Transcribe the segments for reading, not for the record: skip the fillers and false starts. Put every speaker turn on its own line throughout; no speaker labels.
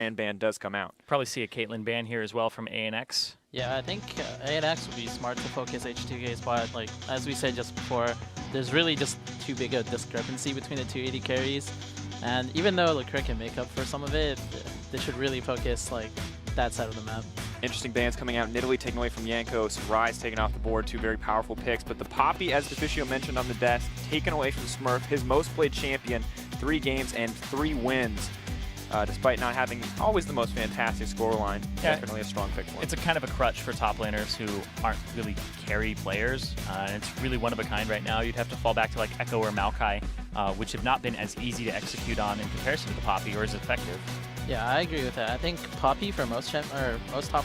and ban does come out.
Probably see a Caitlyn ban here as well from ANX.
Yeah, I think ANX would be smart to focus H2K spot. Like, as we said just before, there's really just too big a discrepancy between the two AD carries. And even though Likkrit can make up for some of it, they should really focus like that side of the map.
Interesting bans coming out. Nidalee taken away from Jankos, Rise taken off the board, two very powerful picks. But the Poppy, as Deficio mentioned on the desk, taken away from Smurf, his most played champion, 3 games and 3 wins. Despite not having always the most fantastic scoreline, definitely a strong pick for him.
It's a kind of a crutch for top laners who aren't really carry players, and it's really one of a kind right now. You'd have to fall back to like Echo or Maokai, which have not been as easy to execute on in comparison to the Poppy, or as effective.
Yeah, I agree with that. I think Poppy for most top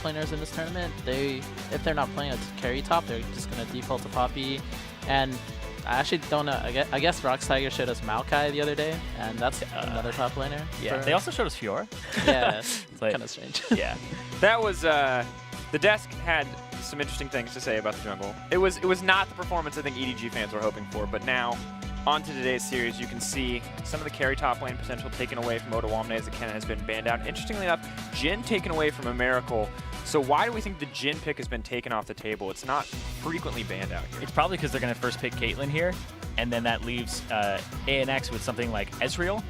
laners in this tournament, if they're not playing a carry top, they're just gonna default to Poppy. And I actually don't know. I guess Rox Tiger showed us Maokai the other day, and that's another top laner.
Yeah, they also showed us Fiora.
Yeah, it's kind of strange.
Yeah,
that was the desk had some interesting things to say about the jungle. It was not the performance I think EDG fans were hoping for, but now on to today's series, you can see some of the carry top lane potential taken away from Odoamne as the Kennen has been banned out. Interestingly enough, Jhin taken away from aMiracle. So why do we think the Jhin pick has been taken off the table? It's not frequently banned out here.
It's probably because they're going to first pick Caitlyn here, and then that leaves ANX with something like Ezreal,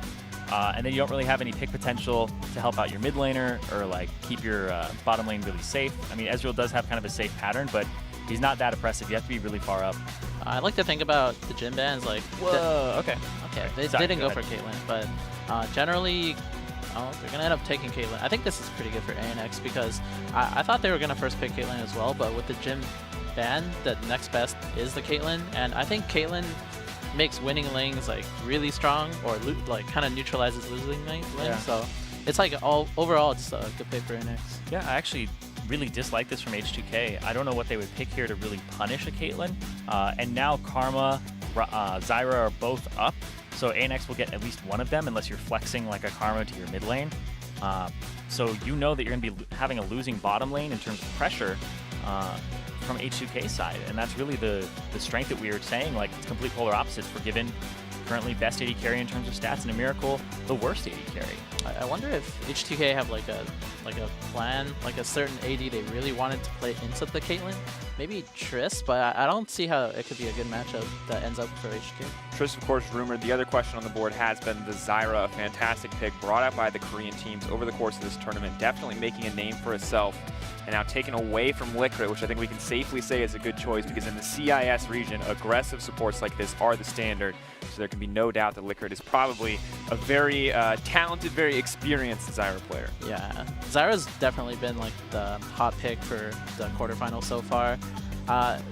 and then you don't really have any pick potential to help out your mid laner or like keep your bottom lane really safe. I mean, Ezreal does have kind of a safe pattern, but he's not that oppressive. You have to be really far up.
I like to think about the Jhin bans like...
Whoa, okay.
They didn't go for Caitlyn, but generally... they're going to end up taking Caitlyn. I think this is pretty good for ANX because I thought they were going to first pick Caitlyn as well, but with the Jhin ban, the next best is the Caitlyn, and I think Caitlyn makes winning lanes like really strong, or like kind of neutralizes losing lanes.
Yeah.
So it's like overall it's a good pick for ANX.
Yeah, I actually really dislike this from H2K. I don't know what they would pick here to really punish a Caitlyn, and now Karma, Zyra are both up. So ANX will get at least one of them unless you're flexing like a Karma to your mid lane. So you know that you're going to be having a losing bottom lane in terms of pressure from H2K side. And that's really the strength that we were saying, like it's complete polar opposites. We're given currently best AD carry in terms of stats, and aMiracle the worst AD carry.
I wonder if H2K have like a plan, like a certain AD they really wanted to play into the Caitlyn. Maybe Triss, but I don't see how it could be a good matchup that ends up for H2K.
Triss, of course, rumored. The other question on the board has been the Zyra, a fantastic pick brought out by the Korean teams over the course of this tournament, definitely making a name for itself. And now taken away from Likkrit, which I think we can safely say is a good choice because in the CIS region, aggressive supports like this are the standard. So there can be no doubt that Likkrit is probably a very talented, very experienced Zyra player.
Yeah, Zyra's definitely been like the hot pick for the quarterfinals so far.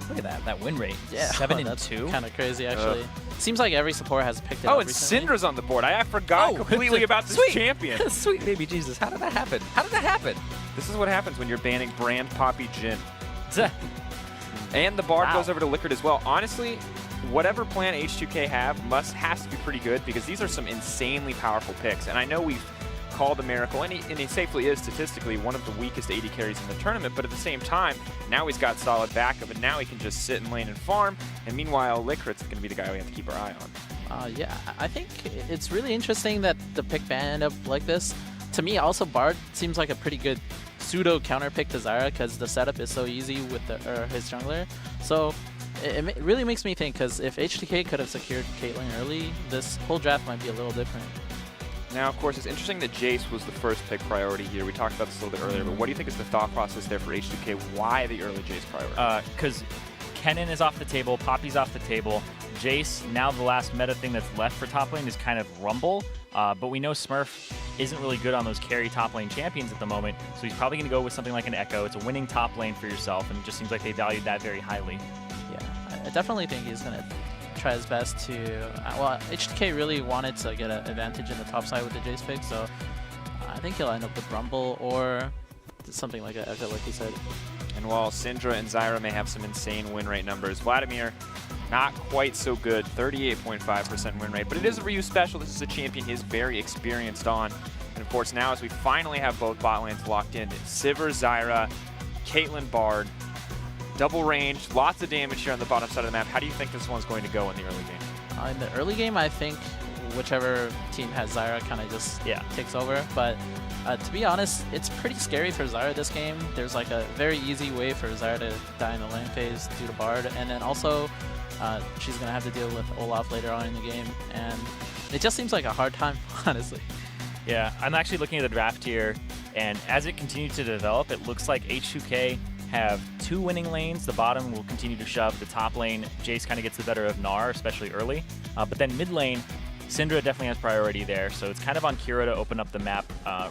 Look at that win rate.
Yeah,
7-2.
Kind of crazy actually. Seems like every support has picked it
up
and
recently. Syndra's on the board. I forgot completely about this champion.
Sweet baby Jesus, how did that happen? How did that happen?
This is what happens when you're banning brand Poppy Jhin. And the Bard goes over to Likkrit as well. Honestly, whatever plan H2K has to be pretty good because these are some insanely powerful picks. And I know we've called aMiracle, and he safely is statistically one of the weakest AD carries in the tournament, but at the same time, now he's got solid backup, and now he can just sit in lane and farm, and meanwhile, Likkrit's going to be the guy we have to keep our eye on.
Yeah, I think it's really interesting that the pick ban ended up like this. To me, also, Bard seems like a pretty good pseudo counter pick to Zyra because the setup is so easy with his jungler. So it really makes me think, because if H2K could have secured Caitlyn early, this whole draft might be a little different.
Now, of course, it's interesting that Jayce was the first pick priority here. We talked about this a little bit earlier, but what do you think is the thought process there for H2K? Why the early Jayce priority?
Because Kennen is off the table, Poppy's off the table. Jayce, now the last meta thing that's left for top lane is kind of Rumble, but we know Smurf isn't really good on those carry top lane champions at the moment, so he's probably going to go with something like an Echo. It's a winning top lane for yourself, and it just seems like they valued that very highly.
Yeah, I definitely think he's going to try his best to... well, H2K really wanted to get an advantage in the top side with the Jayce pick, so I think he'll end up with Rumble or something like an Echo, like you said.
And while Syndra and Zyra may have some insane win rate numbers, Vladimir, not quite so good, 38.5% win rate, but it is a Ryu special. This is a champion he's very experienced on. And of course, now as we finally have both bot lanes locked in, Sivir, Zyra, Caitlyn, Bard, double range, lots of damage here on the bottom side of the map. How do you think this one's going to go in the early game?
In the early game, I think whichever team has Zyra kind of just takes over, but To be honest, it's pretty scary for Zyra this game. There's like a very easy way for Zyra to die in the lane phase due to Bard, and then also she's going to have to deal with Olaf later on in the game, and it just seems like a hard time, honestly.
Yeah, I'm actually looking at the draft here, and as it continues to develop, it looks like H2K have 2 winning lanes. The bottom will continue to shove. The top lane, Jayce kind of gets the better of Gnar, especially early. But then mid lane, Syndra definitely has priority there, so it's kind of on Kira to open up the map.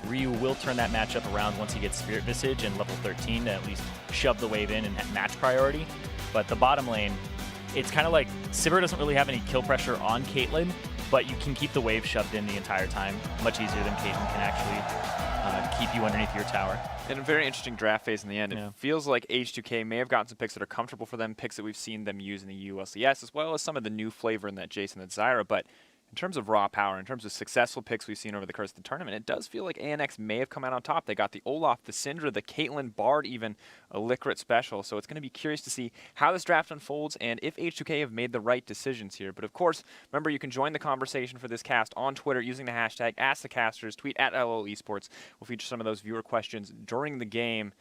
Ryu will turn that matchup around once he gets Spirit Visage and level 13 to at least shove the wave in and match priority. But the bottom lane, it's kind of like Sivir doesn't really have any kill pressure on Caitlyn, but you can keep the wave shoved in the entire time, much easier than Caitlyn can actually keep you underneath your tower.
In a very interesting draft phase in the end, it feels like H2K may have gotten some picks that are comfortable for them, picks that we've seen them use in the ULCS, as well as some of the new flavor in that Jayce and that Zyra. But in terms of raw power, in terms of successful picks we've seen over the course of the tournament, it does feel like ANX may have come out on top. They got the Olaf, the Syndra, the Caitlyn, Bard, even a Likkrit special. So it's going to be curious to see how this draft unfolds and if H2K have made the right decisions here. But of course, remember, you can join the conversation for this cast on Twitter using the hashtag AskTheCasters, tweet at LoL Esports. We'll feature some of those viewer questions during the game.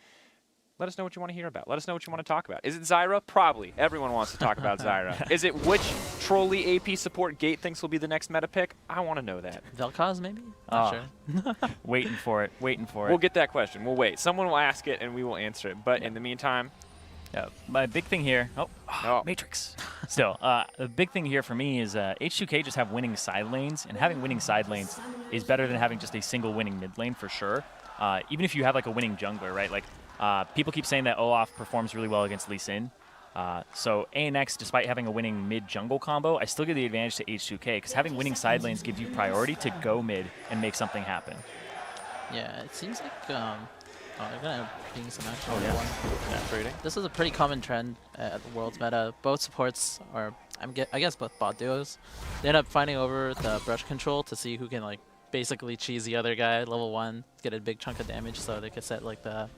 Let us know what you want to hear about. Let us know what you want to talk about. Is it Zyra? Probably. Everyone wants to talk about Zyra. Is it which trolley AP support Gate thinks will be the next meta pick? I want to know that.
Vel'Koz, maybe? Not sure.
Waiting for it. Waiting for it.
We'll get that question. We'll wait. Someone will ask it, and we will answer it. But in the meantime...
Yeah, my big thing here... Matrix. Still, the big thing here for me is H2K just have winning side lanes, and having winning side lanes is better than having just a single winning mid lane for sure. Even if you have like a winning jungler, right? Like, people keep saying that Olaf performs really well against Lee Sin. So ANX, despite having a winning mid-jungle combo, I still give the advantage to H2K, because having winning side lanes gives you priority to go mid and make something happen.
Yeah, it seems like they're going to bring some action.
Oh, yeah.
This is a pretty common trend at the World's meta. Both supports, or I guess both bot duos, they end up fighting over the brush control to see who can like basically cheese the other guy, level 1, get a big chunk of damage so they could set like the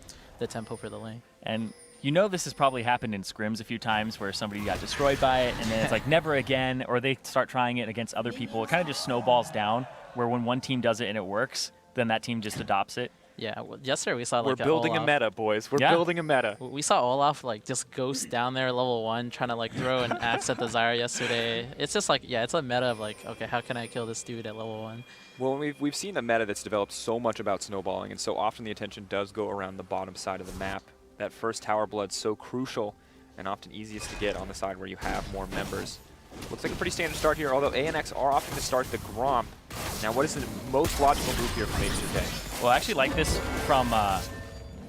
tempo for the lane.
And you know this has probably happened in scrims a few times where somebody got destroyed by it and then it's like never again, or they start trying it against other people. It kind of just snowballs down where when one team does it and it works, then that team just adopts it.
Yeah, well, yesterday we saw like
We're building a meta, boys. We're building a meta.
We saw Olaf like just ghost down there level 1 trying to like throw an axe at the Zyra yesterday. It's just like, yeah, it's a meta of like, okay, how can I kill this dude at level 1?
Well, we've seen a meta that's developed so much about snowballing, and so often the attention does go around the bottom side of the map. That first tower blood's so crucial and often easiest to get on the side where you have more members. Looks like a pretty standard start here, although ANX are opting to start the Gromp. Now, what is the most logical move here from H2K?
Well, I actually like this from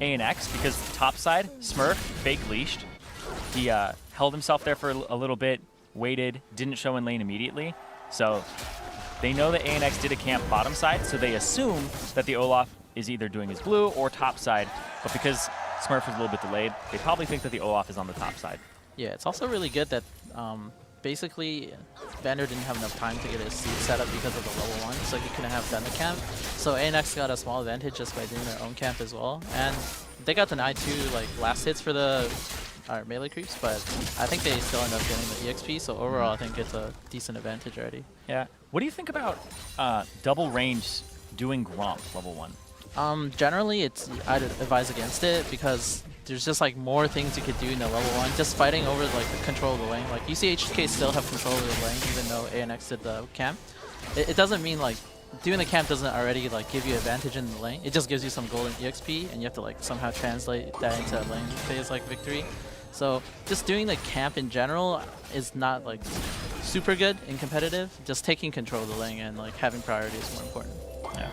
ANX because top side, Smurf, fake leashed. He held himself there for a little bit, waited, didn't show in lane immediately. So they know that ANX did a camp bottom side, so they assume that the Olaf is either doing his blue or top side. But because Smurf was a little bit delayed, they probably think that the Olaf is on the top side.
Yeah, it's also really good that basically Vander didn't have enough time to get his seed set up because of the level 1, so he couldn't have done the camp. So ANX got a small advantage just by doing their own camp as well. And they got denied 2 like last hits for the melee creeps, but I think they still end up getting the EXP, so overall I think it's a decent advantage already.
Yeah. What do you think about double range doing Gromp level 1?
Generally, I'd advise against it because there's just like more things you could do in the level 1. Just fighting over like the control of the lane. Like you see HK still have control of the lane even though ANX did the camp. It doesn't mean like doing the camp doesn't already like give you advantage in the lane. It just gives you some golden EXP and you have to like somehow translate that into a lane phase like victory. So just doing the camp in general is not like super good in competitive. Just taking control of the lane and like having priority is more important.
Yeah.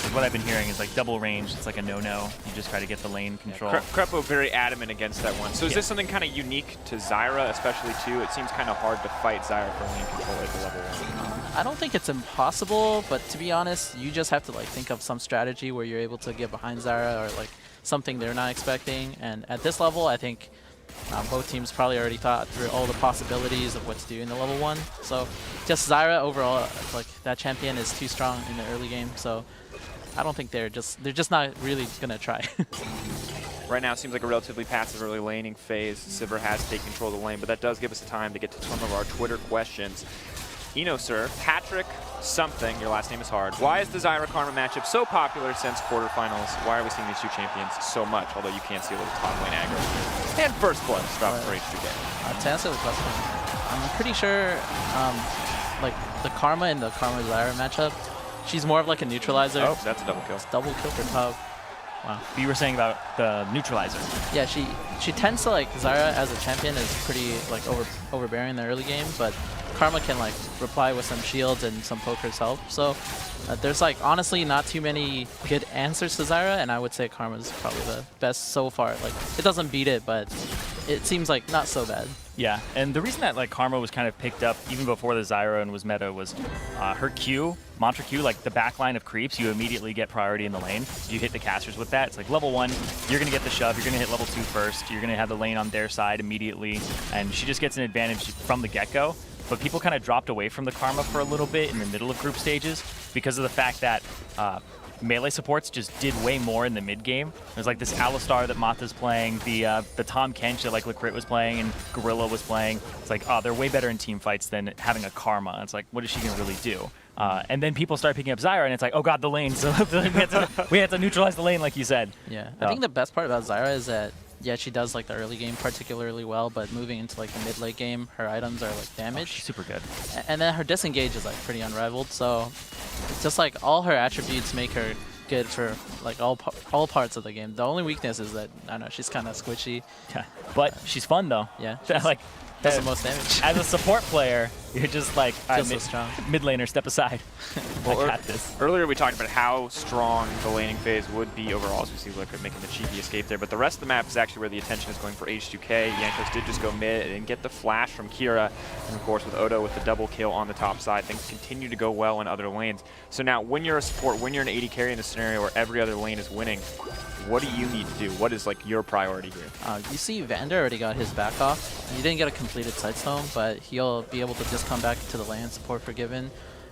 Like what I've been hearing is like double range, it's like a no-no. You just try to get the lane control.
Yeah, Krepo very adamant against that one. So is this something kind of unique to Zyra, especially too? It seems kind of hard to fight Zyra for lane control at the level 1.
I don't think it's impossible, but to be honest, you just have to like think of some strategy where you're able to get behind Zyra or like something they're not expecting. And at this level, I think both teams probably already thought through all the possibilities of what to do in the level 1. So just Zyra overall, like that champion is too strong in the early game. So I don't think they're just not really gonna try.
Right now, it seems like a relatively passive early laning phase. Sivir has taken control of the lane, but that does give us time to get to some of our Twitter questions. Sir, Patrick something, your last name is hard. Why is the Zyra Karma matchup so popular since quarterfinals? Why are we seeing these two champions so much? Although you can't see a little top lane aggro. And first blood dropped for H2K.
To answer the question, I'm pretty sure like the Karma in the Karma Zyra matchup, she's more of like a neutralizer.
Oh, that's a double kill.
Double kill for top. Wow.
But you were saying about the neutralizer.
Yeah, she tends to like Zyra as a champion is pretty like overbearing in the early game, but Karma can like reply with some shields and some poke herself. So there's like honestly not too many good answers to Zyra, and I would say Karma's probably the best so far. Like it doesn't beat it, but it seems like not so bad.
Yeah, and the reason that like Karma was kind of picked up even before the Zyra and was meta was her Q, mantra Q, like the back line of creeps, you immediately get priority in the lane. You hit the casters with that. It's like level 1, you're going to get the shove, you're going to hit level 2 first, you're going to have the lane on their side immediately, and she just gets an advantage from the get-go. But people kind of dropped away from the Karma for a little bit in the middle of group stages because of the fact that melee supports just did way more in the mid game. There's like this Alistar that Mata's playing, the Tom Kench that like Likkrit was playing and Gorilla was playing. It's like, oh, they're way better in team fights than having a Karma. It's like, what is she gonna really do? And then people start picking up Zyra, and it's like, oh god, the lane. So we had to neutralize the lane, like you said.
Yeah, I think the best part about Zyra is that yeah, she does like the early game particularly well, but moving into like the mid-late game, her items are like damage.
Oh, she's super good.
And then her disengage is like pretty unrivaled. So it's just like all her attributes make her good for like all parts of the game. The only weakness is that I don't know, she's kind of squishy.
Yeah, but she's fun though.
Yeah,
like
does the most damage.
As a support player, you're just like,
just so strong.
Mid laner, step aside.
Well,
I got this.
Earlier we talked about how strong the laning phase would be overall, as we see Likkrit making the cheeky escape there. But the rest of the map is actually where the attention is going for H2K. Jankos did just go mid and get the flash from Kira. And of course with Odo with the double kill on the top side, things continue to go well in other lanes. So now when you're a support, when you're an AD carry in a scenario where every other lane is winning, what do you need to do? What is like your priority here?
You see Vander already got his back off. He didn't get a completed Sightstone, but he'll be able to just come back to the lane, support Forgiven.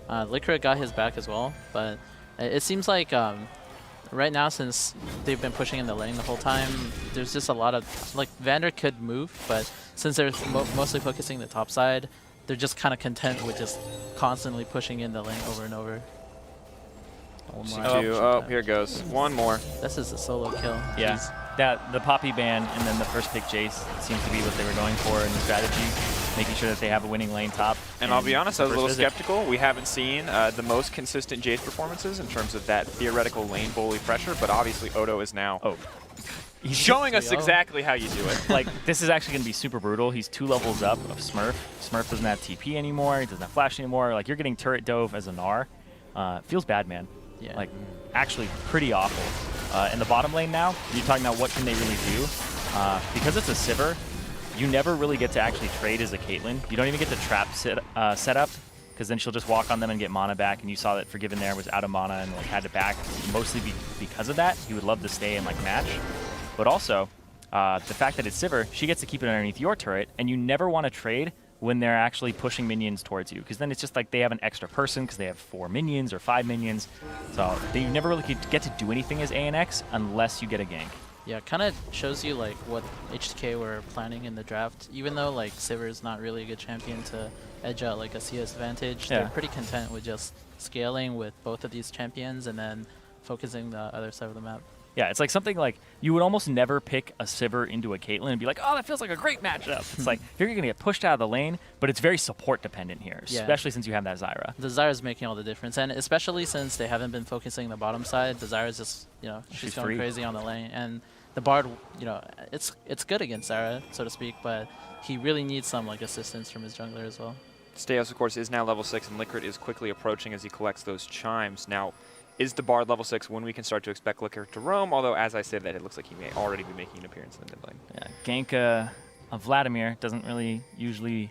Likkrit got his back as well, but it seems like right now, since they've been pushing in the lane the whole time, there's just a lot of, like, Vander could move, but since they're mostly focusing the top side, they're just kind of content with just constantly pushing in the lane over and over.
Oh, here it goes. One more.
This is a solo kill.
Yeah.
Jeez.
The Poppy ban and then the first pick Jayce seems to be what they were going for in the strategy, making sure that they have a winning lane top.
And I'll be honest, I was a little skeptical. We haven't seen the most consistent Jayce performances in terms of that theoretical lane bully pressure, but obviously Odo is now he's showing us exactly how you do it.
Like, this is actually going to be super brutal. He's 2 levels up of Smurf. Smurf doesn't have TP anymore. He doesn't have flash anymore. Like, you're getting turret dove as a Gnar. Feels bad, man.
Yeah.
Like, actually pretty awful. In the bottom lane now, you're talking about what can they really do. Because it's a Sivir, you never really get to actually trade as a Caitlyn. You don't even get the trap set up, because then she'll just walk on them and get mana back, and you saw that Forgiven there was out of mana and like had to back mostly because of that. He would love to stay and like match. But also, the fact that it's Sivir, she gets to keep it underneath your turret, and you never want to trade when they're actually pushing minions towards you, because then it's just like they have an extra person because they have 4 minions or 5 minions. So they never really get to do anything as ANX unless you get a gank.
Yeah, it kind of shows you like what H2K were planning in the draft. Even though like Sivir is not really a good champion to edge out like a CS advantage, they're pretty content with just scaling with both of these champions and then focusing the other side of the map.
Yeah, it's like something like you would almost never pick a Sivir into a Caitlyn and be like, oh, that feels like a great matchup. It's like you're going to get pushed out of the lane, but it's very support dependent here, especially since you have that Zyra.
The Zyra's making all the difference, and especially since they haven't been focusing the bottom side, the Zyra's just, you know, she's going crazy on the lane. And the Bard, you know, it's good against Zyra, so to speak, but he really needs some like assistance from his jungler as well.
Stejos, of course, is now level 6, and Likkrit is quickly approaching as he collects those chimes. Now, is the Bard level 6 when we can start to expect Likkrit to roam? Although, as I said, that it looks like he may already be making an appearance in the mid lane.
Yeah, gank of Vladimir doesn't really usually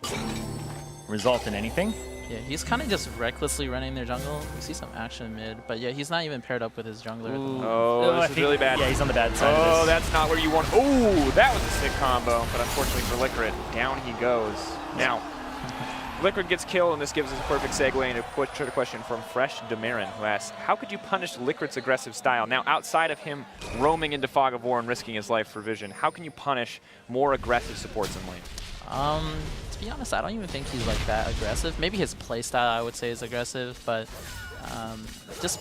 result in anything.
Yeah, he's kind of just recklessly running their jungle. You see some action mid, but yeah, he's not even paired up with his jungler.
Oh, this is really bad.
Yeah, he's on the bad side.
Oh, that's not where you want. Oh, that was a sick combo, but unfortunately for Likkrit, down he goes. Now, Likkrit gets killed, and this gives us a perfect segue into a question from Fresh Demarin, who asks, how could you punish Likkrit's aggressive style? Now, outside of him roaming into Fog of War and risking his life for vision, how can you punish more aggressive supports in lane?
To be honest, I don't even think he's like that aggressive. Maybe his playstyle I would say is aggressive, but just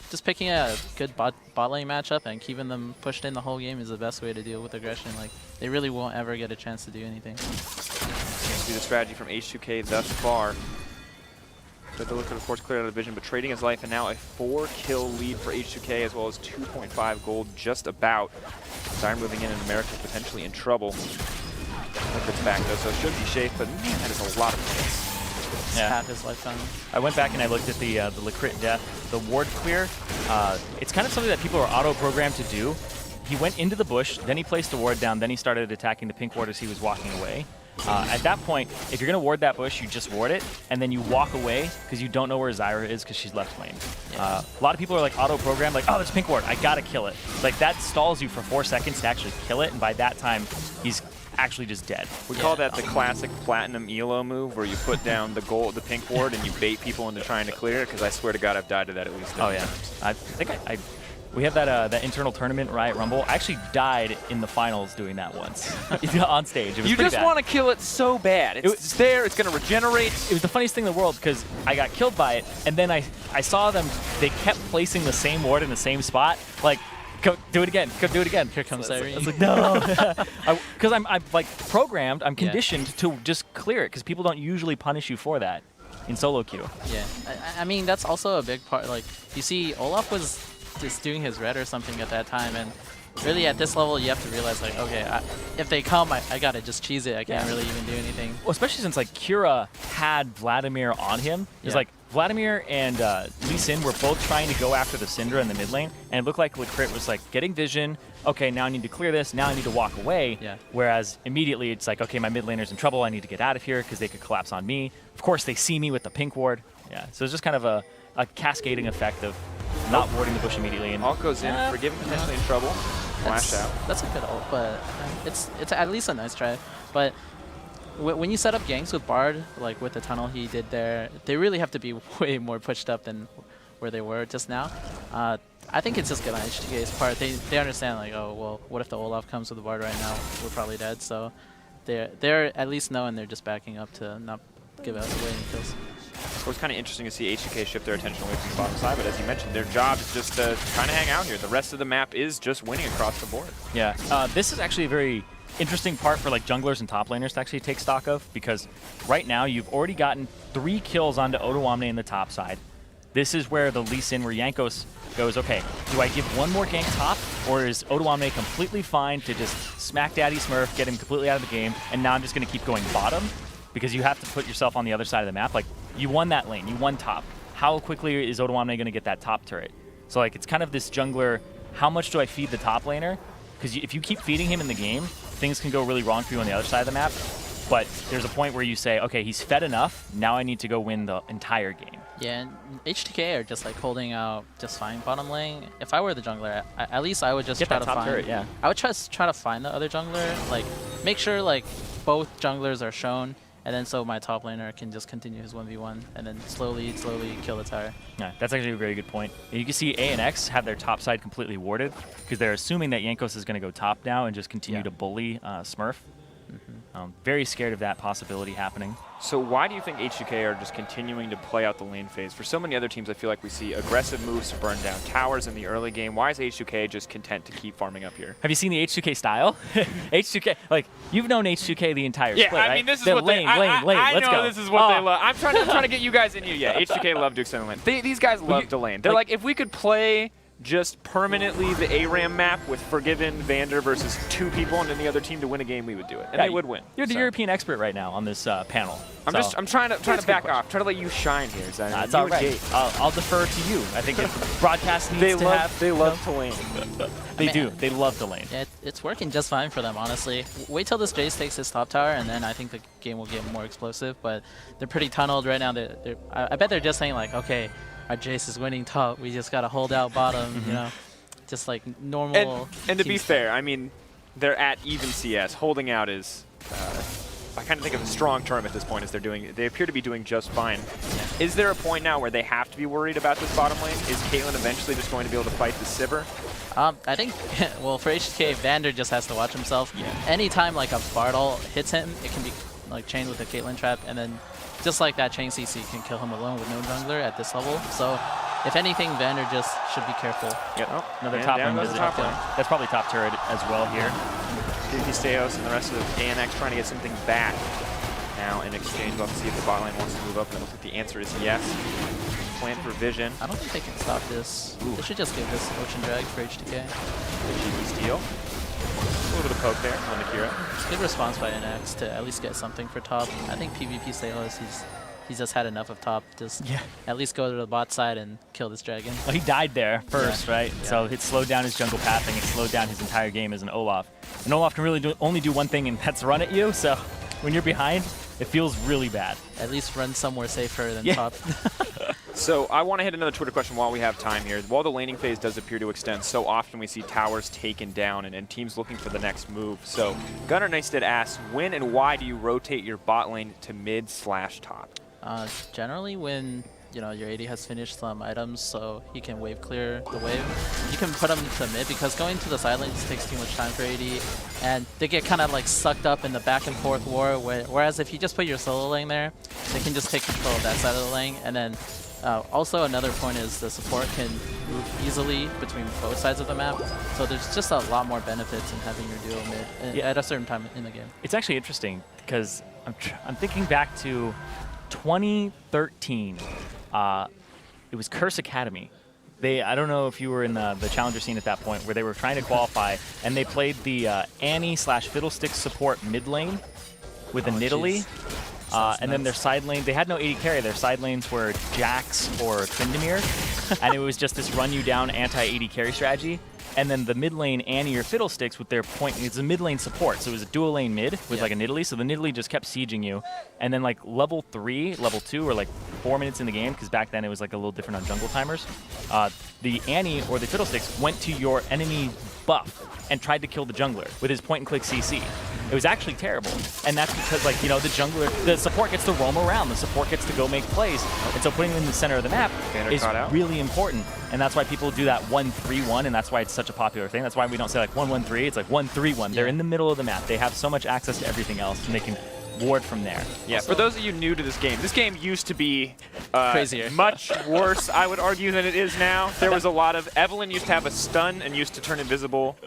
just picking a good bot lane matchup and keeping them pushed in the whole game is the best way to deal with aggression. Like they really won't ever get a chance to do anything.
Seems to be the strategy from H2K thus far. But the Likkrit, of course, cleared out of vision, but trading his life, and now a 4-kill lead for H2K, as well as 2.5 gold, just about. Zyra moving in, and aMiracle potentially in trouble. Likkrit's back, though, so it should be safe, but man, that is a lot of points.
Yeah.
Half his lifetime.
I went back and I looked at the Likkrit death, the ward clear. It's kind of something that people are auto-programmed to do. He went into the bush, then he placed the ward down, then he started attacking the pink ward as he was walking away. At that point, if you're going to ward that bush, you just ward it, and then you walk away because you don't know where Zyra is because she's left lane.
Yeah.
A lot of people are like auto-programmed, like, oh, it's pink ward, I gotta kill it. Like that stalls you for 4 seconds to actually kill it, and by that time, he's actually just dead.
We call that the classic platinum elo move, where you put down the pink ward and you bait people into trying to clear it, because I swear to God I've died to that at least 30 times.
I think we have that internal tournament, Riot Rumble. I actually died in the finals doing that once on stage. It was
You
pretty
just
bad.
want to kill it so bad. It's there, it's going to regenerate.
It was the funniest thing in the world because I got killed by it, and then I saw them, they kept placing the same ward in the same spot. Like, go do it again, go do it again.
Here comes Zirene.
I was like, no. Because I'm like programmed, I'm conditioned to just clear it because people don't usually punish you for that in solo queue.
Yeah, I mean, that's also a big part. Like, you see, Olaf was just doing his red or something at that time, and really at this level you have to realize, like, okay, if they come, I gotta just cheese it. I can't really even do anything.
Well, especially since like Kira had Vladimir on him. It's like Vladimir and Lee Sin were both trying to go after the Syndra in the mid lane, and it looked like Likkrit was like getting vision. Okay, now I need to clear this. Now I need to walk away.
Yeah.
Whereas immediately it's like, okay, my mid laner's in trouble. I need to get out of here because they could collapse on me. Of course, they see me with the pink ward. Yeah. So it's just kind of a cascading effect of not warding the bush immediately. And
Ult goes in, forgiven potentially in trouble. Flash out.
That's a good ult, but it's at least a nice try. But when you set up ganks with Bard, like with the tunnel he did there, they really have to be way more pushed up than where they were just now. I think it's just good on H2K's part. They understand, like, oh, well, what if the Olaf comes with the Bard right now? We're probably dead. So they're at least knowing they're just backing up to not give us away any kills.
So it's kind of interesting to see H2K shift their attention away from the bottom side, but as you mentioned, their job is just to kind of hang out here. The rest of the map is just winning across the board.
Yeah, this is actually a very interesting part for like junglers and top laners to actually take stock of, because right now you've already gotten 3 kills onto Odoamne in the top side. This is where the Lee Sin, where Jankos goes, okay, do I give one more gank top, or is Odoamne completely fine to just smack Daddy Smurf, get him completely out of the game, and now I'm just going to keep going bottom? Because you have to put yourself on the other side of the map. Like, you won that lane, you won top. How quickly is Odoamne going to get that top turret? So like, it's kind of this jungler, how much do I feed the top laner? Because if you keep feeding him in the game, things can go really wrong for you on the other side of the map. But there's a point where you say, okay, he's fed enough, now I need to go win the entire game.
Yeah, and H2K are just like holding out just fine bottom lane. If I were the jungler, at least I would just try to find.
Turret, yeah.
I would try to find the other jungler, like make sure like both junglers are shown, and then so my top laner can just continue his 1v1 and then slowly kill the tower.
Yeah, that's actually a very good point. You can see ANX have their top side completely warded because they're assuming that Jankos is going to go top now and just continue to bully Smurf. Very scared of that possibility happening.
So why do you think H2K are just continuing to play out the lane phase? For so many other teams, I feel like we see aggressive moves to burn down towers in the early game. Why is H2K just content to keep farming up here?
Have you seen the H2K style? H2K, like, you've known H2K the entire split,
I
right?
mean, this is
the
what
lane,
they,
lane,
I
let's
know
go.
This is what they love. I'm trying to get you guys in here. Yeah, H2K love to extend the lane. These guys love to lane. They're like, if we could play just permanently the ARAM map with Forgiven, Vander versus 2 people and then the other team to win a game, we would do it. And they would win.
You're the European expert right now on this panel.
I'm trying to back off, trying to let you shine here.
It's all right. I'll defer to you. I think broadcast needs to have.
They love to lane.
They do. They love to lane.
Yeah, it's working just fine for them, honestly. Wait till this Jayce takes his top tower, and then I think the game will get more explosive. But they're pretty tunneled right now. I bet they're just saying like, okay, our Jayce is winning top. We just gotta hold out bottom, you know, just like normal.
And to be fair, I mean, they're at even CS. Holding out is, I kind of think of a strong term at this point. As they appear to be doing just fine. Yeah. Is there a point now where they have to be worried about this bottom lane? Is Caitlyn eventually just going to be able to fight the Sivir?
I think, well, for H2K, Vander just has to watch himself.
Yeah.
Anytime like a Bartle hits him, it can be like chained with a Caitlyn trap, and then just like that, chain CC can kill him alone with no jungler at this level. So, if anything, Vander just should be careful.
Yep.
Oh,
Another
and
top
down
lane
goes the
visit.
top lane.
That's probably top turret as well here.
PvPStejos and the rest of ANX trying to get something back. Now in exchange, we'll have to see if the bot lane wants to move up, and it looks like the answer is yes. Plan for vision.
I don't think they can stop this.
Ooh.
They should just give this Ocean Drag for H2K.
Cheeky steal. A little bit of poke there on the Kira.
Good response by NX to at least get something for top. I think PvPStejos, he's just had enough of top. Just at least go to the bot side and kill this dragon.
Well, he died there first, right?
Yeah.
So it slowed down his jungle pathing. It slowed down his entire game as an Olaf. And Olaf can really only do one thing, and that's run at you. So when you're behind, it feels really bad.
At least run somewhere safer than
Yeah.
top.
So I want to hit another Twitter question while we have time here. While the laning phase does appear to extend, so often we see towers taken down and teams looking for the next move. So Gunnar Neisted asks, when and why do you rotate your bot lane to mid/top?
Generally, when your AD has finished some items, so he can wave clear the wave, you can put him to mid, because going to the side lanes takes too much time for AD, and they get kind of like sucked up in the back and forth war. Whereas if you just put your solo lane there, they can just take control of that side of the lane. And then also another point is the support can move easily between both sides of the map. So there's just a lot more benefits in having your duo mid at a certain time in the game.
It's actually interesting because I'm thinking back to 2013. It was Curse Academy. I don't know if you were in the challenger scene at that point, where they were trying to qualify, and they played the Annie/Fiddlesticks support mid lane with a Nidalee. And then their side lane, they had no AD carry. Their side lanes were Jax or Vladimir, and it was just this run you down anti-AD carry strategy. And then the mid lane Annie or Fiddlesticks with their point, it's a mid lane support, so it was a dual lane mid with like a Nidalee, so the Nidalee just kept sieging you. And then like level 3, level 2, or like 4 minutes in the game, because back then it was like a little different on jungle timers, the Annie or the Fiddlesticks went to your enemy buff and tried to kill the jungler with his point and click CC. It was actually terrible, and that's because, like, the support gets to roam around, the support gets to go make plays, and so putting them in the center of the map is really important, and that's why people do that 1-3-1, and that's why it's such a popular thing. That's why we don't say like 1-1-3, it's like 1-3-1. They're in the middle of the map. They have so much access to everything else, and they can ward from there.
Yeah, also, for those of you new to this game used to be
crazier,
much worse, I would argue, than it is now. There was a lot of, Evelyn used to have a stun and used to turn invisible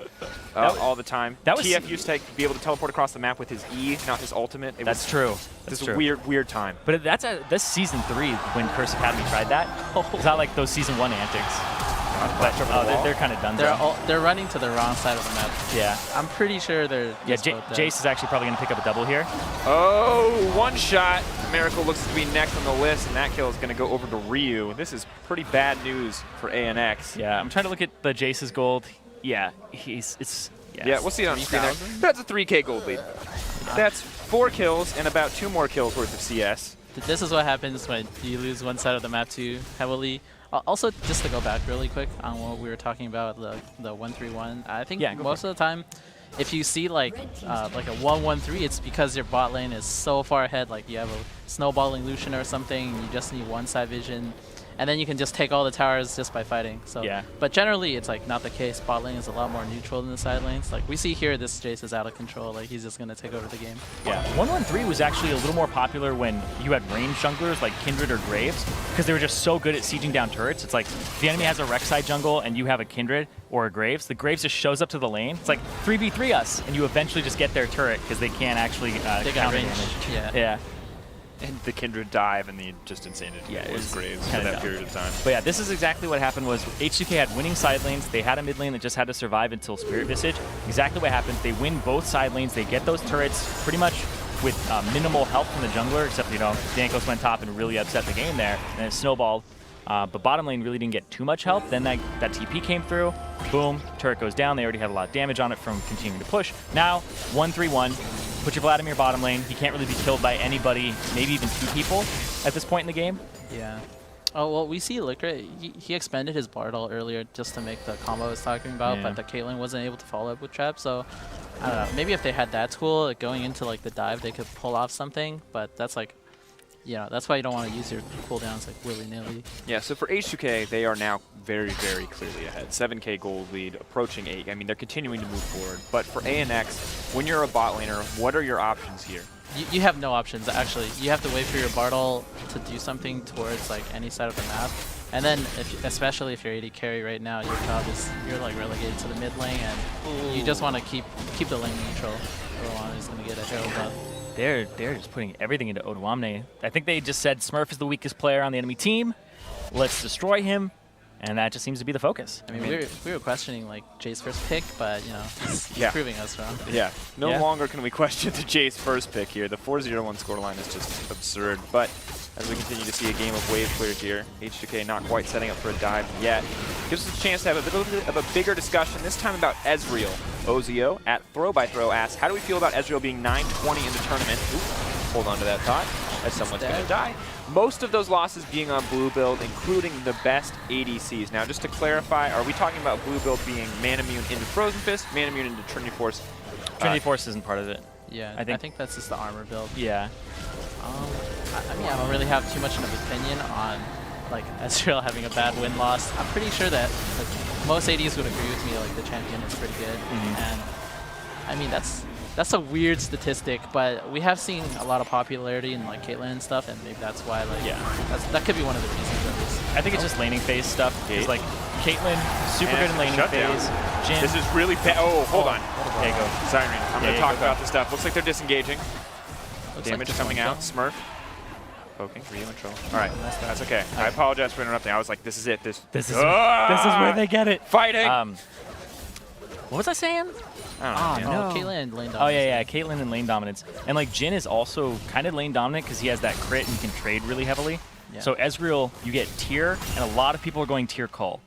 all the time. TF used to be able to teleport across the map with his E, not his ultimate.
That's true.
This is a weird time.
But that's season 3 when Curse Academy tried that. It's not like those season 1 antics. But they're kind of done.
They're running to the wrong side of the map.
Yeah.
I'm pretty sure they're.
Yeah, Jayce is actually probably going to pick up a double here.
Oh, one shot. aMiracle looks to be next on the list, and that kill is going to go over to Ryu. This is pretty bad news for ANX.
Yeah, I'm trying to look at the Jayce's gold. Yeah,
yeah, we'll see it on screen there. That's a 3K gold lead. That's 4 kills and about 2 more kills worth of CS.
This is what happens when you lose one side of the map too heavily. Also, just to go back really quick on what we were talking about, the 1-3-1, I think most of the time, if you see like a 1-1-3, it's because your bot lane is so far ahead, like you have a snowballing Lucian or something, and you just need one side vision, and then you can just take all the towers just by fighting. So,
yeah.
But generally, it's like not the case. Bot lane is a lot more neutral than the side lanes. Like we see here, this Jayce is out of control. Like he's just gonna take over the game.
Yeah, 1-1-3 was actually a little more popular when you had ranged junglers like Kindred or Graves, because they were just so good at sieging down turrets. It's like if the enemy has a Rek'Sai jungle and you have a Kindred or a Graves, the Graves just shows up to the lane. It's like 3v3 us, and you eventually just get their turret because they can't actually counter damage. Yeah.
And the Kindred dive and the just insanity was Graves for that period of time.
But yeah, this is exactly what happened. Was H2K had winning side lanes. They had a mid lane that just had to survive until Spirit Visage. Exactly what happened. They win both side lanes. They get those turrets pretty much with minimal help from the jungler, except, Jankos went top and really upset the game there, and it snowballed. But bottom lane really didn't get too much help. Then that TP came through. Boom, turret goes down. They already had a lot of damage on it from continuing to push. Now, 1-3-1. Put your Vladimir bottom lane. He can't really be killed by anybody, maybe even 2 people at this point in the game.
Yeah. Oh, well, we see Likkrit. He expended his Bartle earlier just to make the combo I was talking about, but the Caitlyn wasn't able to follow up with Trap, so I don't know. Maybe if they had that tool, like, going into like the dive, they could pull off something, but that's like you know, that's why you don't want to use your cooldowns like willy-nilly.
Yeah, so for H2K, they are now very, very clearly ahead. 7K gold lead, approaching 8. I mean, they're continuing to move forward. But for ANX, when you're a bot laner, what are your options here?
You have no options, actually. You have to wait for your Bartle to do something towards like any side of the map. And then, especially if you're AD carry right now, your job is you're like relegated to the mid lane, and you just want to keep the lane neutral. Odoamne is going to get a hero buff.
They're just putting everything into Odoamne. I think they just said Smurf is the weakest player on the enemy team. Let's destroy him, and that just seems to be the focus.
I mean, we were questioning like Jayce's first pick, but you know, he's proving us wrong.
Yeah, no longer can we question the Jayce first pick here. The 4-0-1 scoreline is just absurd. But as we continue to see a game of wave clears here, H2K not quite setting up for a dive yet. Gives us a chance to have a little bit of a bigger discussion, this time about Ezreal. Ozio at Throw by Throw asks, how do we feel about Ezreal being 9-20 in the tournament? Ooh, hold on to that thought, as someone's going to die. Most of those losses being on blue build, including the best ADCs. Now, just to clarify, are we talking about blue build being man immune into Frozen Fist, man immune into Trinity Force?
Trinity Force isn't part of it.
Yeah, I think that's just the armor build.
Yeah.
I mean, I don't really have too much of an opinion on like Ezreal having a bad win-loss. I'm pretty sure that like, most ADs would agree with me, like the champion is pretty good. And I mean, that's a weird statistic, but we have seen a lot of popularity in like Caitlyn and stuff, and maybe that's why like that could be one of the reasons at least.
I think it's just laning phase stuff. It's like Caitlyn, super good in laning phase. Jhin.
This is really bad. Oh, hold on.
Okay, go.
Zirene, I'm going to talk about this stuff. Looks like they're disengaging.
Looks
Damage
like
coming out. Smurf. Poking for you in trouble. All right, that's okay. I apologize for interrupting. I was like, this is it. This is
where they get it.
Fighting.
What was I saying?
I don't know.
Oh, Caitlyn and lane dominance.
Oh, yeah, Caitlyn and lane dominance. And like Jhin is also kind of lane dominant because he has that crit and can trade really heavily. Yeah. So Ezreal, you get tier, and a lot of people are going tier cull.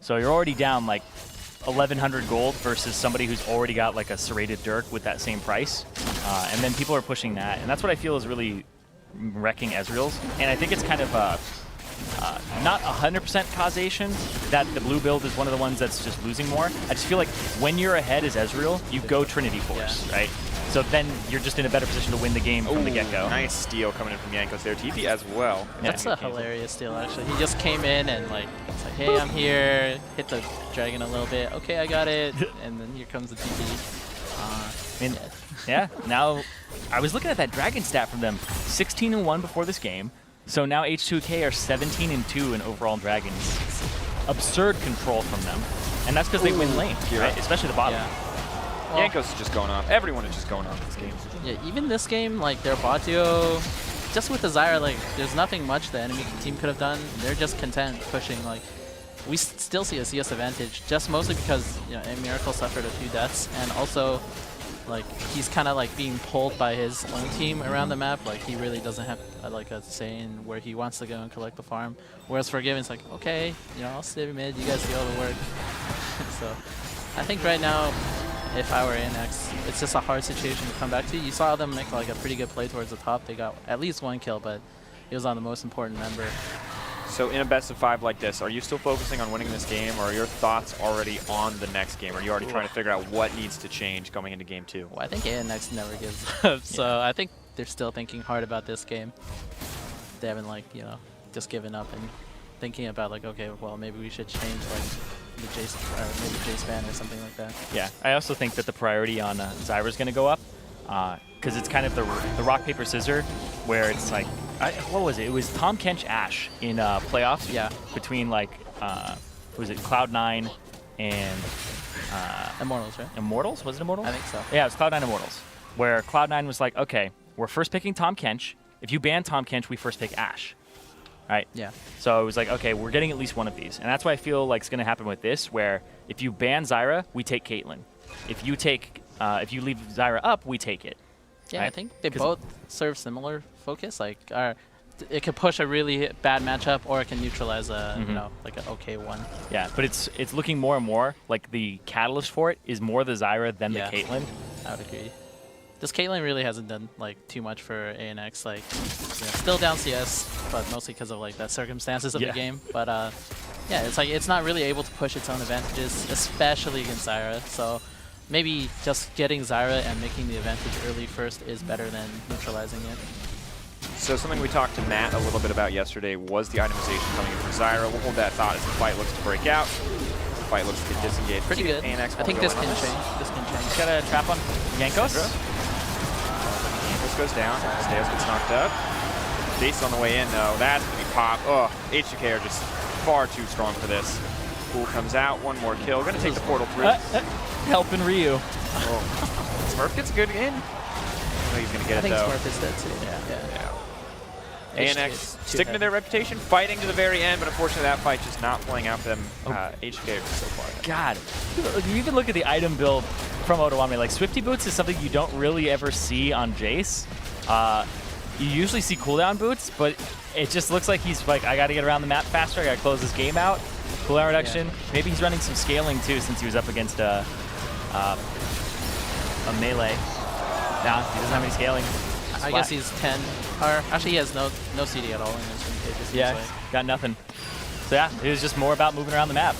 So you're already down like 1,100 gold versus somebody who's already got like a serrated Dirk with that same price. And then people are pushing that. And that's what I feel is really wrecking Ezreal's. And I think it's kind of not 100% causation that the blue build is one of the ones that's just losing more. I just feel like when you're ahead as Ezreal, you go Trinity Force, right? So then you're just in a better position to win the game from the get-go.
Nice steal coming in from Jankos there. TP as well.
That's a hilarious steal, actually. He just came in and like, it's like, hey, I'm here. Hit the dragon a little bit. Okay, I got it. And then here comes the TP.
Yeah, now I was looking at that dragon stat from them. 16-1 before this game. So now H2K are 17-2 in overall dragons. Absurd control from them. And that's because they win lane, right? Especially the bottom.
Yeah.
Well, Jankos is just going off. Everyone is just going off this game.
Yeah, even this game, like their bot duo, just with the Zyra, like there's nothing much the enemy team could have done. They're just content pushing. Like we still see a CS advantage, just mostly because you know aMiracle suffered a few deaths, and also like he's kind of like being pulled by his own team around the map. Like he really doesn't have like a say in where he wants to go and collect the farm. Whereas for Given, it's like, okay, you know, I'll stay mid. You guys do all the work. So I think right now, if I were ANX, it's just a hard situation to come back to. You saw them make like a pretty good play towards the top. They got at least one kill, but it was on the most important member.
So in a best of 5 like this, are you still focusing on winning this game, or are your thoughts already on the next game? Are you already trying to figure out what needs to change going into game 2?
Well, I think ANX never gives up, so I think they're still thinking hard about this game. They haven't like, you know, just given up and thinking about like, okay, well, maybe we should change like the Jayce, or maybe Jayce ban or something like that.
Yeah, I also think that the priority on Zyra is going to go up because it's kind of the rock, paper, scissor where it's like, what was it? It was Tom Kench Ashe in playoffs.
Yeah.
Between like, was it Cloud9 and
Immortals, right?
Immortals? Was it Immortals?
I think so.
Yeah, it was Cloud9 Immortals, where Cloud9 was like, okay, we're first picking Tom Kench. If you ban Tom Kench, we first pick Ashe. Right?
Yeah.
So it was like, okay, we're getting at least one of these. And that's what I feel like is going to happen with this, where if you ban Zyra, we take Caitlyn. If you take, if you leave Zyra up, we take it.
Yeah,
right?
I think they both serve similar focus. Like, it could push a really bad matchup, or it can neutralize a, you know, like an okay one.
Yeah, but it's looking more and more like the catalyst for it is more the Zyra than the Caitlyn.
I would agree. This Caitlyn really hasn't done like too much for ANX. Like, you know, still down CS, but mostly because of like the circumstances of the game. But yeah, it's like it's not really able to push its own advantages, especially against Zyra. So maybe just getting Zyra and making the advantage early first is better than neutralizing it.
So something we talked to Matt a little bit about yesterday was the itemization coming in from Zyra. We'll hold that thought as the fight looks to break out. The fight looks to get disengaged.
Pretty good.
ANX
I think this can change. This can change.
He's got a trap on Jankos.
Jankos goes down. Staios gets knocked up. Jayce on the way in though. That's gonna be pop. Oh, H2K are just far too strong for this. Pool comes out. One more kill. Gonna take the portal through.
Helping Ryu.
Oh. Smurf gets a good in. I think he's gonna get it though.
I think Smurf is dead too. Yeah.
ANX sticking to their reputation, fighting to the very end, but unfortunately that fight just not playing out for them. H2K so far.
God, you even look at the item build from Odoamne. Like Swifty Boots is something you don't really ever see on Jayce. You usually see cooldown boots, but it just looks like he's like, I got to get around the map faster. I got to close this game out. Cooldown reduction. Yeah. Maybe he's running some scaling too, since he was up against a melee. Nah, he doesn't have any scaling.
I guess he's 10. Or actually, he has no CD at all in his win pages.
Yeah, got nothing. So yeah, it was just more about moving around the map.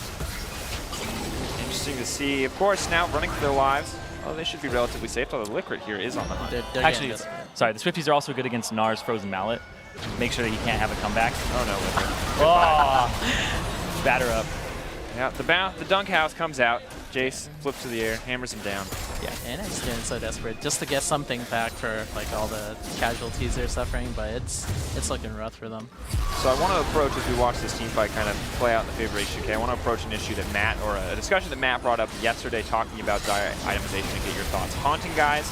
Interesting to see. Of course, now running for their lives. Oh, they should be relatively safe. Although the Likkrit here is on the hunt.
They're
actually, sorry, the Swifties are also good against Gnar's Frozen Mallet. Make sure that he can't have a comeback.
Oh no, Likkrit.
Oh, batter up.
Yeah, the dunk house comes out. Jayce flips to the air, hammers him down.
Yeah, ANX getting so desperate just to get something back for like all the casualties they're suffering, but it's looking rough for them.
So I want to approach, as we watch this team fight kind of play out in the favor of H2K, I want to approach an issue that Matt, or a discussion that Matt brought up yesterday talking about Zyra itemization and get your thoughts. Haunting guys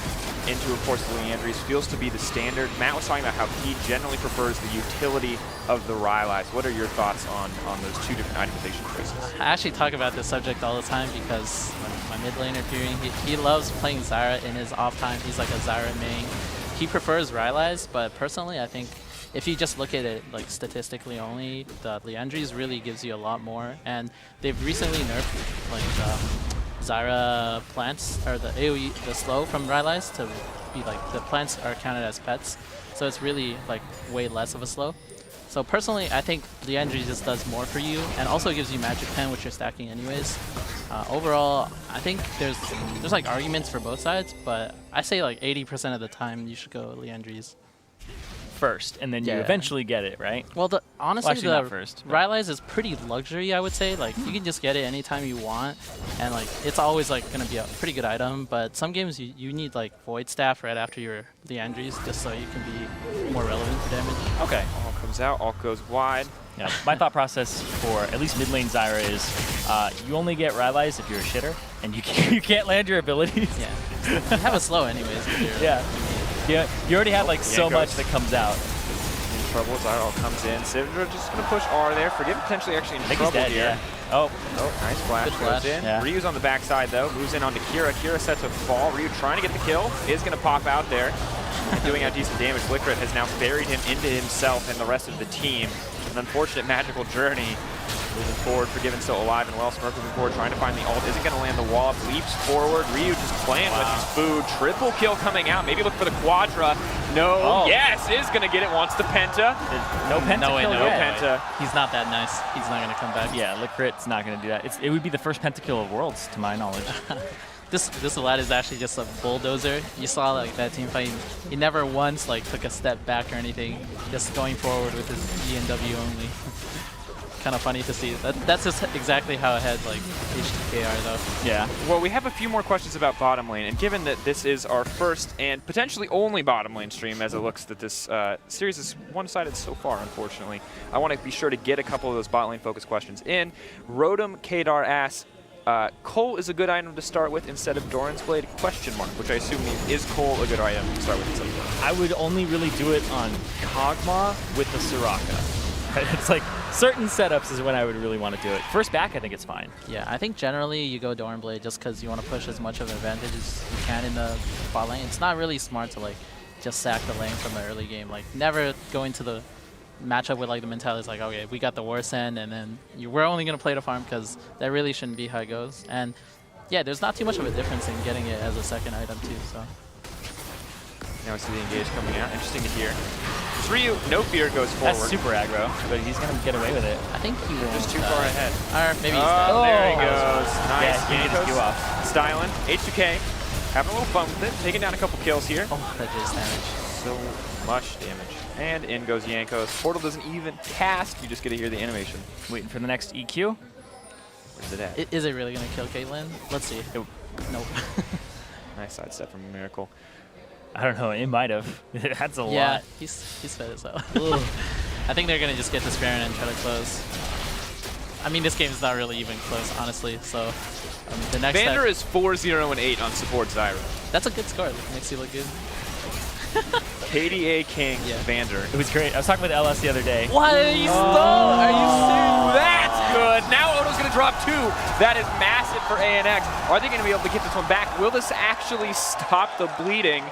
into, of course, the Leandries feels to be the standard. Matt was talking about how he generally prefers the utility of the Rylai's. What are your thoughts on those two different itemization choices?
I actually talk about this subject all the time because my mid laner Fury, he loves playing Zyra in his off time. He's like a Zyra main. He prefers Rylai's, but personally I think if you just look at it like statistically only, the Leandries really gives you a lot more. And they've recently nerfed like Zyra plants, or the AoE, the slow from Rylai's to be like, the plants are counted as pets. So it's really like way less of a slow. So personally, I think Leandry just does more for you, and also gives you Magic Pen, which you're stacking anyways. Overall, I think there's like arguments for both sides, but I say like 80% of the time you should go Leandry's
first, and then you eventually get it, right?
Well, honestly,
not first,
Rylai's is pretty luxury, I would say. Like, you can just get it anytime you want, and like it's always like gonna be a pretty good item. But some games you need like Void Staff right after your Leandry's, just so you can be more relevant for damage.
Okay. All comes out, all goes wide.
Yeah, my thought process for at least mid lane Zyra is you only get Rylai's if you're a shitter, and you can't land your abilities.
Yeah, you have a slow anyways.
Yeah. Yeah, you already have like so much that comes out.
In trouble, Zyra comes in. Syndra just gonna push R there. Forget potentially actually in trouble
dead,
here.
Yeah. Oh,
nice flash.
Good flash.
Goes in.
Yeah.
Ryu's on the backside though. Moves in onto Kira. Kira set to fall. Ryu trying to get the kill. Is gonna pop out there. Doing out decent damage. Likkrit has now buried him into himself and the rest of the team. An unfortunate magical journey. Moving forward, Forgiven still alive and well. Smurf moving forward, trying to find the ult. Isn't going to land the wall up. Leaps forward. Ryu just playing with his food. Triple kill coming out. Maybe look for the Quadra. No.
Oh.
Yes, is going to get it. Wants the Penta.
No Penta.
No way,
kill
no
yet.
Penta.
He's not that nice. He's not gonna come back.
Yeah, Likkrit's not going to do that. It would be the first pentakill of Worlds, to my knowledge.
This lad is actually just a bulldozer. You saw like that team fight. He never once like took a step back or anything. Just going forward with his E and W only. Kind of funny to see. That's just exactly how it had like H2K are though.
Yeah.
Well, we have a few more questions about bottom lane, and given that this is our first and potentially only bottom lane stream, as it looks that this series is one-sided so far, unfortunately, I want to be sure to get a couple of those bot lane focus questions in. Rodham Kadar asks, Cole is a good item to start with instead of Doran's Blade? Question mark, which I assume means, is Cole a good item to start with instead of Doran?
I would only really do it on Kog'Maw with the Soraka. It's like certain setups is when I would really want to do it. First back, I think it's fine.
Yeah, I think generally you go Doran Blade just because you want to push as much of an advantage as you can in the bot lane. It's not really smart to like just sack the lane from the early game. Like never go into the matchup with like the mentality is like, okay, we got the worst end, and then we're only gonna play the farm because that really shouldn't be how it goes. And yeah, there's not too much of a difference in getting it as a second item too. So
now we see the engage coming out. Interesting to hear. Ryu, no fear, goes forward.
That's super aggro, but he's gonna get away with it.
I think he won't.
Just too far ahead.
Or maybe he's
oh, there he goes. Nice.
Yeah, he needs you off.
Styling. H2K having a little fun with it. Taking down a couple kills here.
Oh, that Jayce damage.
so much damage. And in goes Jankos. Portal doesn't even cast. You just get to hear the animation.
Waiting for the next EQ.
Where's it at?
Is it really going to kill Caitlyn? Let's see.
Nope.
Nope.
Nice sidestep from aMiracle.
I don't know. It might have. That's a
Yeah,
lot.
he's fed as well. I think they're going to just get this Baron and try to close. I mean, this game is not really even close, honestly. So the next
Vander is 4-0-8 on support Zyra.
That's a good score. Makes you look good.
KDA King Vander.
It was great. I was talking with LS the other day.
What? He stole? Are you serious?
That's good. Now Odo's going to drop 2. That is massive for ANX. Are they going to be able to get this one back? Will this actually stop the bleeding?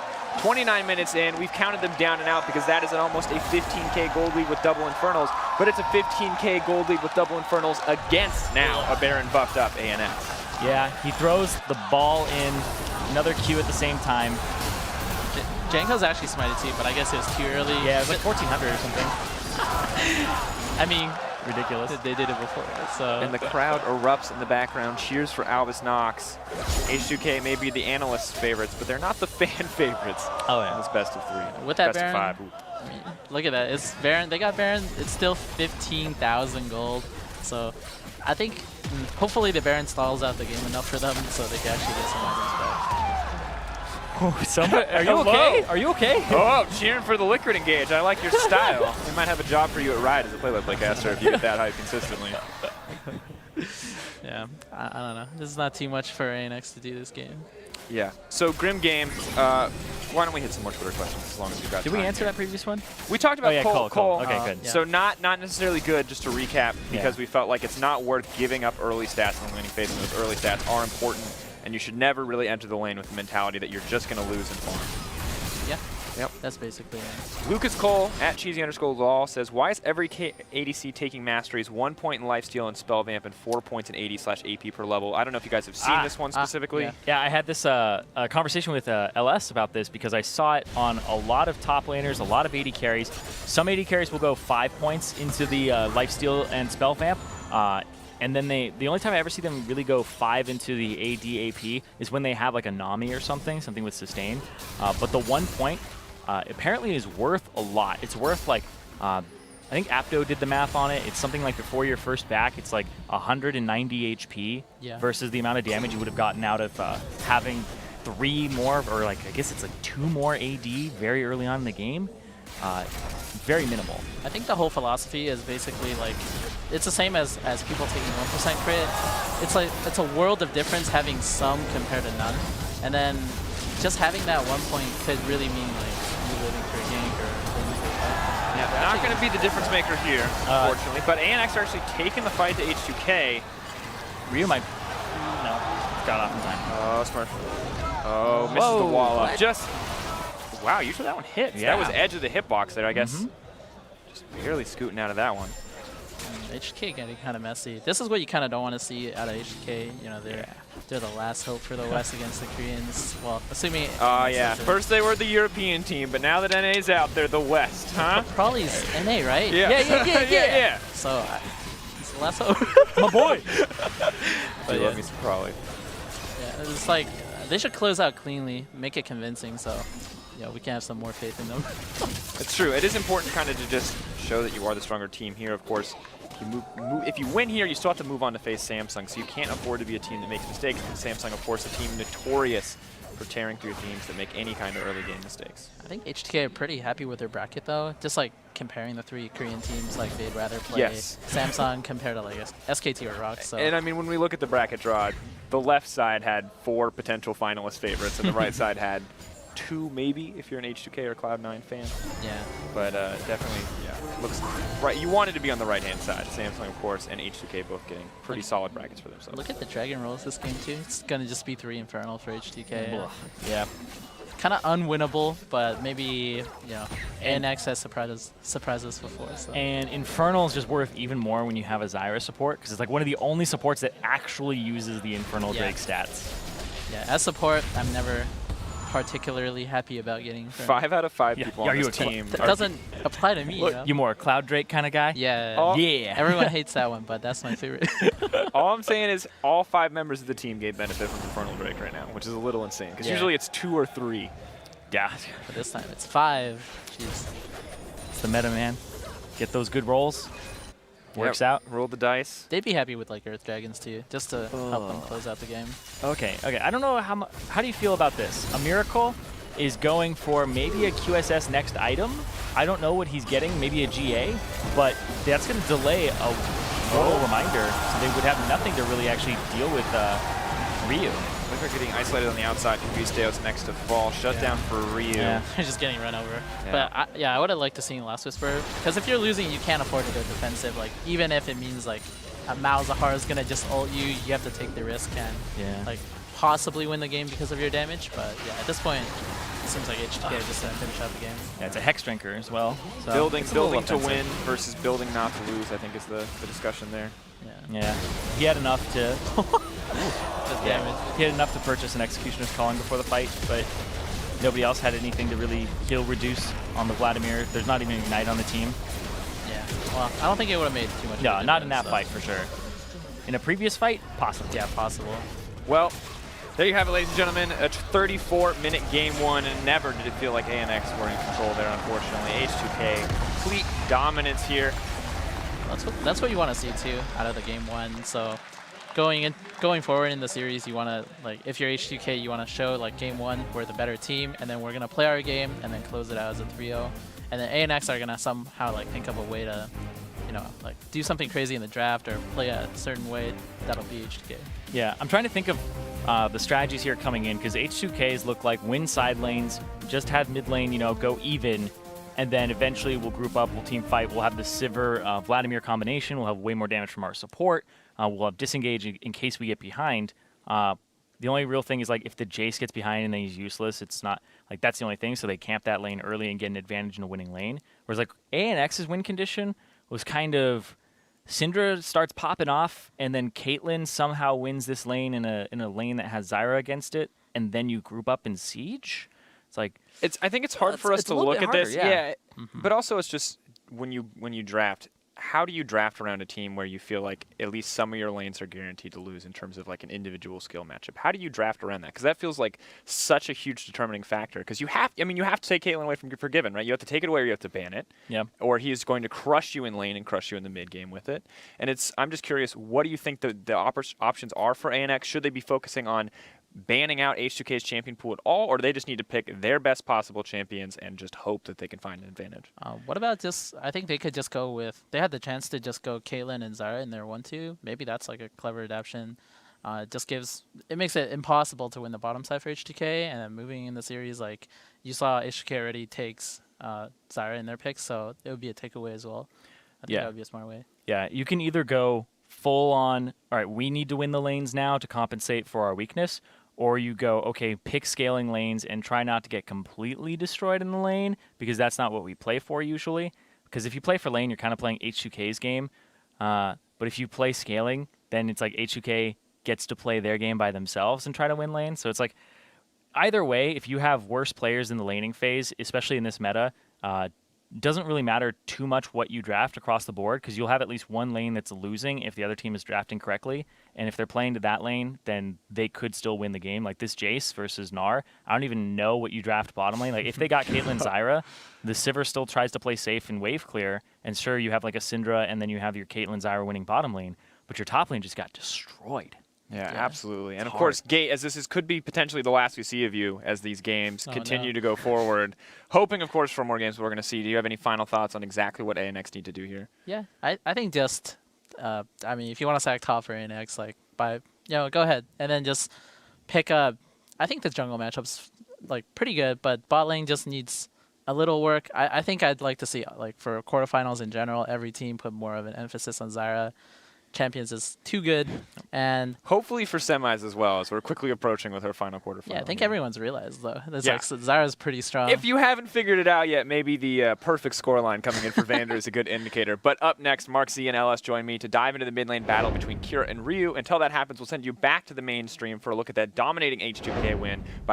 29 minutes in, we've counted them down and out because that is almost a 15k gold lead with double Infernals, but it's a 15k gold lead with double Infernals against now a Baron buffed up ANX.
Yeah, he throws the ball in, another Q at the same time.
Jankos actually smited too, but I guess it was too early.
Yeah, it was like 1400 or something.
I mean,
ridiculous.
They did it before, so.
And the crowd erupts in the background, cheers for Albus Nox. H2K may be the analysts' favorites, but they're not the fan favorites.
Oh yeah.
In this best of 3.
With that
best
Baron,
of 5.
I mean, look at that. It's Baron. They got Baron. It's still 15,000 gold. So I think hopefully the Baron stalls out the game enough for them so they can actually get some items back.
Are you okay? Are you okay?
Oh, cheering for the Likkrit engage. I like your style. We might have a job for you at Ride as a play-by-play caster if you get that high consistently.
Yeah, I don't know. This is not too much for ANX to do this game.
Yeah. So Grim Game. Why don't we hit some more Twitter questions as long as we've got
Did
time
we answer
here.
that previous one?
We talked about Cole.
Okay, good.
Yeah.
So not necessarily good, just to recap, because we felt like it's not worth giving up early stats in the laning phase, and those early stats are important, and you should never really enter the lane with the mentality that you're just going to lose and farm.
Yeah.
Yep.
That's basically it.
Lucas Cole at cheesy_law says, why is every ADC taking masteries 1 point in lifesteal and spell vamp and 4 points in AD/AP per level? I don't know if you guys have seen this one specifically.
Yeah, I had this conversation with LS about this because I saw it on a lot of top laners, a lot of AD carries. Some AD carries will go 5 points into the lifesteal and spell vamp. And then the only time I ever see them really go 5 into the AD/AP is when they have like a Nami or something with sustain. But the 1 point apparently is worth a lot. It's worth like, I think Apto did the math on it. It's something like before your first back, it's like 190 HP versus the amount of damage you would have gotten out of having 3 more, or like I guess it's like 2 more AD very early on in the game. Very minimal.
I think the whole philosophy is basically like, it's the same as people taking 1% crit. It's like, it's a world of difference having some compared to none. And then just having that 1 point could really mean like you living for a gank or living for a fight.
Yeah, not going to be the difference maker here, unfortunately. But ANX are actually taking the fight to H2K.
Ryu might, no, got off in time.
Oh, Smurf. Oh, misses the wall up. Just, wow, usually that one hits.
Yeah.
That was edge of the hitbox there, I guess. Just barely scooting out of that one.
H2K getting kind of messy. This is what you kind of don't want to see out of H2K. You know, they're the last hope for the West against the Koreans. Well, assuming.
Oh yeah. First they were the European team, but now that NA's out, they're the West, huh?
Probably is NA, right?
Yeah.
So it's the last hope.
My boy.
But you love me some Probably.
Yeah, it's like they should close out cleanly, make it convincing. So yeah, we can have some more faith in them.
It's true. It is important kind of to just show that you are the stronger team here. Of course, if you win here, you still have to move on to face Samsung, so you can't afford to be a team that makes mistakes. And Samsung, of course, a team notorious for tearing through teams that make any kind of early game mistakes.
I think H2K are pretty happy with their bracket, though. Just like comparing the 3 Korean teams, like they'd rather play Samsung compared to like SKT or Rock. So.
And I mean, when we look at the bracket draw, the left side had 4 potential finalist favorites, and the right side had 2 maybe if you're an H2K or Cloud9 fan.
Yeah.
But definitely, looks right. You wanted to be on the right-hand side. Samsung, of course, and H2K both getting pretty solid brackets for themselves.
Look at the Dragon rolls this game, too. It's going to just be 3 Infernal for H2K.
Yeah.
Kind of unwinnable, but maybe, you know, ANX has surprised us before. So.
And Infernal is just worth even more when you have a Zyra support, because it's like one of the only supports that actually uses the Infernal Drake stats.
Yeah, as support, I'm never particularly happy about getting Infernal.
5 out of 5 people on this team.
That doesn't apply to me.
You more a Cloud Drake kind of guy?
Yeah.
Yeah.
Everyone hates that one, but that's my favorite.
All I'm saying is all 5 members of the team get benefit from Infernal Drake right now, which is a little insane, because usually it's 2 or 3.
Yeah.
But this time it's 5. Jeez.
It's the meta, man. Get those good rolls. Works out.
Roll the dice.
They'd be happy with like Earth Dragons too, just to help them close out the game.
Okay. I don't know how do you feel about this? aMiracle is going for maybe a QSS next item. I don't know what he's getting, maybe a GA, but that's going to delay a roll reminder, so they would have nothing to really actually deal with Ryu.
Likkrit getting isolated on the outside. PvPStejos next to fall. Shutdown for Ryu.
Yeah, they're just getting run over.
Yeah.
But I would have liked to see Last Whisper, because if you're losing, you can't afford to go defensive. Like even if it means like a Malzahar is gonna just ult you, you have to take the risk and like possibly win the game because of your damage. But yeah, at this point, it seems like H2K just gonna finish out the game.
Yeah, it's a Hex Drinker as well. So
building
it's a little
to
offensive.
win versus building not to lose, I think is the discussion there.
Yeah, he had enough to.
Damage.
He had enough to purchase an Executioner's Calling before the fight, but nobody else had anything to really heal reduce on the Vladimir. There's not even Ignite on the team.
Yeah. Well, I don't think it would have made too much.
No, not in that fight for sure. In a previous fight, possibly.
Yeah, possible.
Well, there you have it, ladies and gentlemen. A 34-minute game 1, and never did it feel like ANX were in control there, unfortunately. H2K, complete dominance here.
That's what you want to see too out of the game 1. So going forward in the series, you want to like if you're H2K, you want to show like game 1 we're the better team, and then we're gonna play our game and then close it out as a 3-0. And then ANX are gonna somehow like think of a way to, you know, like do something crazy in the draft or play a certain way that'll be H2K.
Yeah, I'm trying to think of the strategies here coming in, because H2Ks look like win side lanes, just have mid lane, you know, go even, and then eventually we'll group up, we'll team fight, we'll have the Sivir Vladimir combination, we'll have way more damage from our support, we'll have disengage in case we get behind. The only real thing is like if the Jayce gets behind and then he's useless, it's not like that's the only thing, so they camp that lane early and get an advantage in a winning lane. Whereas like ANX's win condition was kind of Syndra starts popping off, and then Caitlyn somehow wins this lane in a lane that has Zyra against it, and then you group up in Siege. It's like
I think it's hard for us to look at this. Yeah, but also it's just when you draft, how do you draft around a team where you feel like at least some of your lanes are guaranteed to lose in terms of like an individual skill matchup? How do you draft around that? Because that feels like such a huge determining factor. Because you have to take Caitlyn away from Forgiven, right? You have to take it away or you have to ban it.
Yeah.
Or he is going to crush you in lane and crush you in the mid game with it. And I'm just curious, what do you think the options are for ANX? Should they be focusing on banning out H2K's champion pool at all, or do they just need to pick their best possible champions and just hope that they can find an advantage?
What about just, I think they could just go with, they had the chance to just go Caitlyn and Zyra in their 1-2. Maybe that's like a clever adaptation. It makes it impossible to win the bottom side for H2K, and then moving in the series, like you saw H2K already takes Zyra in their picks, so it would be a takeaway as well. I think that would be a smart way.
Yeah, you can either go full on, all right, we need to win the lanes now to compensate for our weakness, or you go, okay, pick scaling lanes and try not to get completely destroyed in the lane, because that's not what we play for usually. Because if you play for lane, you're kind of playing H2K's game. But if you play scaling, then it's like H2K gets to play their game by themselves and try to win lane. So it's like, either way, if you have worse players in the laning phase, especially in this meta, doesn't really matter too much what you draft across the board, because you'll have at least one lane that's losing if the other team is drafting correctly. And if they're playing to that lane, then they could still win the game. Like this Jayce versus Gnar, I don't even know what you draft bottom lane. Like if they got Caitlyn Zyra, the Sivir still tries to play safe and wave clear. And sure, you have like a Syndra, and then you have your Caitlyn Zyra winning bottom lane, but your top lane just got destroyed.
Yeah, absolutely. And of course, Gate, as this could be potentially the last we see of you as these games continue to go forward. Hoping, of course, for more games we're going to see. Do you have any final thoughts on exactly what ANX need to do here?
Yeah, I think just, I mean, if you want to sack top for ANX, like, go ahead. And then just pick up, I think the jungle matchup's, like, pretty good, but bot lane just needs a little work. I think I'd like to see, like, for quarterfinals in general, every team put more of an emphasis on Zyra. Champions is too good, and
hopefully for semis as well, as we're quickly approaching with her final quarterfinal.
Yeah, I think everyone's realized though. Like Zyra's pretty strong.
If you haven't figured it out yet, maybe the perfect scoreline coming in for Vander is a good indicator. But up next, Mark Z and LS join me to dive into the mid lane battle between Kira and Ryu. Until that happens, we'll send you back to the mainstream for a look at that dominating H2K win by